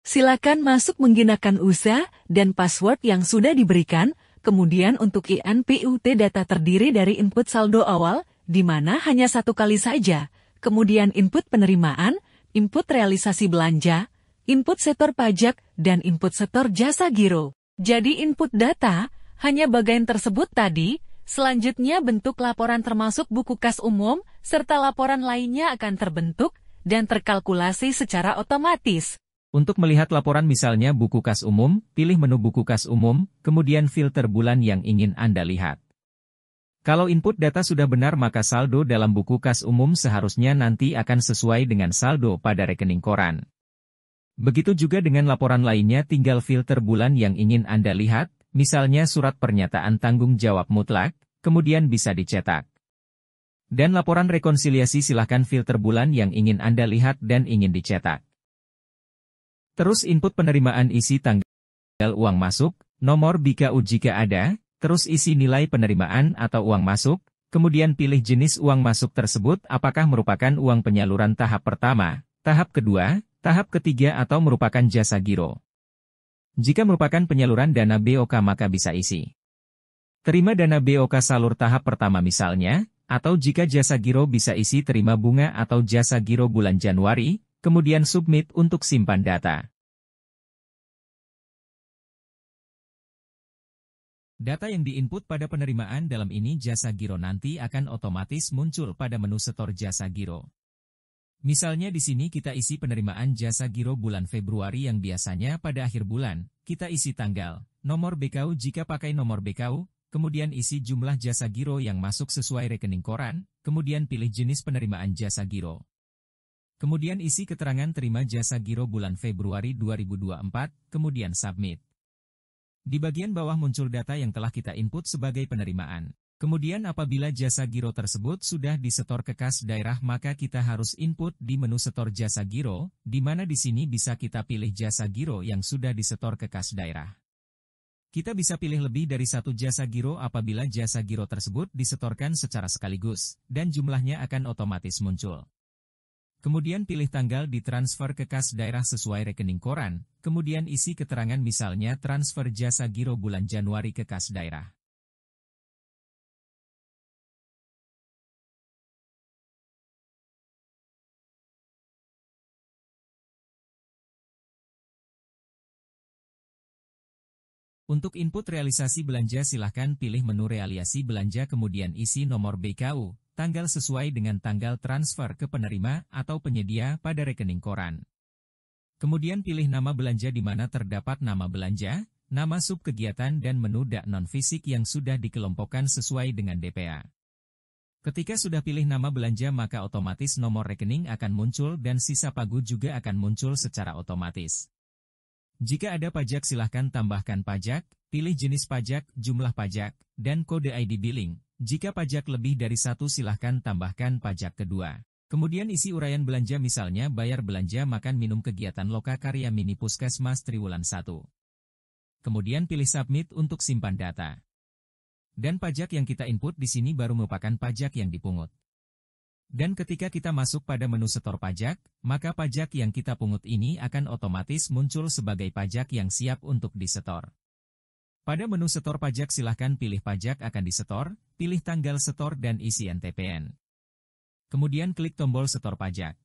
Silakan masuk menggunakan USA dan password yang sudah diberikan, kemudian untuk input data terdiri dari input saldo awal, di mana hanya satu kali saja, kemudian input penerimaan, input realisasi belanja, input setor pajak, dan input setor jasa giro. Jadi input data, hanya bagian tersebut tadi, selanjutnya bentuk laporan termasuk buku kas umum, serta laporan lainnya akan terbentuk dan terkalkulasi secara otomatis. Untuk melihat laporan misalnya buku kas umum, pilih menu buku kas umum, kemudian filter bulan yang ingin Anda lihat. Kalau input data sudah benar maka saldo dalam buku kas umum seharusnya nanti akan sesuai dengan saldo pada rekening koran. Begitu juga dengan laporan lainnya tinggal filter bulan yang ingin Anda lihat, misalnya surat pernyataan tanggung jawab mutlak, kemudian bisa dicetak. Dan laporan rekonsiliasi silahkan filter bulan yang ingin Anda lihat dan ingin dicetak. Terus input penerimaan isi tanggal uang masuk, nomor BKU jika ada, terus isi nilai penerimaan atau uang masuk, kemudian pilih jenis uang masuk tersebut apakah merupakan uang penyaluran tahap pertama, tahap kedua, tahap ketiga atau merupakan jasa giro. Jika merupakan penyaluran dana BOK maka bisa isi terima dana BOK salur tahap pertama misalnya, atau jika jasa giro bisa isi terima bunga atau jasa giro bulan Januari, kemudian submit untuk simpan data. Data yang diinput pada penerimaan dalam ini jasa giro nanti akan otomatis muncul pada menu setor jasa giro. Misalnya di sini kita isi penerimaan jasa giro bulan Februari yang biasanya pada akhir bulan, kita isi tanggal, nomor BKU jika pakai nomor BKU, kemudian isi jumlah jasa giro yang masuk sesuai rekening koran, kemudian pilih jenis penerimaan jasa giro. Kemudian isi keterangan terima jasa giro bulan Februari 2024, kemudian submit. Di bagian bawah muncul data yang telah kita input sebagai penerimaan. Kemudian apabila jasa giro tersebut sudah disetor ke kas daerah maka kita harus input di menu setor jasa giro, di mana di sini bisa kita pilih jasa giro yang sudah disetor ke kas daerah. Kita bisa pilih lebih dari satu jasa giro apabila jasa giro tersebut disetorkan secara sekaligus, dan jumlahnya akan otomatis muncul. Kemudian pilih tanggal ditransfer ke kas daerah sesuai rekening koran, kemudian isi keterangan misalnya transfer jasa giro bulan Januari ke kas daerah. Untuk input realisasi belanja silahkan pilih menu realisasi belanja kemudian isi nomor BKU, tanggal sesuai dengan tanggal transfer ke penerima atau penyedia pada rekening koran. Kemudian pilih nama belanja di mana terdapat nama belanja, nama subkegiatan dan menu DA non-fisik yang sudah dikelompokkan sesuai dengan DPA. Ketika sudah pilih nama belanja maka otomatis nomor rekening akan muncul dan sisa pagu juga akan muncul secara otomatis. Jika ada pajak silahkan tambahkan pajak, pilih jenis pajak, jumlah pajak, dan kode ID billing. Jika pajak lebih dari satu silahkan tambahkan pajak kedua. Kemudian isi uraian belanja misalnya bayar belanja makan minum kegiatan Lokakarya Mini Puskesmas Triwulan 1. Kemudian pilih submit untuk simpan data. Dan pajak yang kita input di sini baru merupakan pajak yang dipungut. Dan ketika kita masuk pada menu setor pajak, maka pajak yang kita pungut ini akan otomatis muncul sebagai pajak yang siap untuk disetor. Pada menu setor pajak silahkan pilih pajak akan disetor, pilih tanggal setor dan isi NTPN. Kemudian klik tombol setor pajak.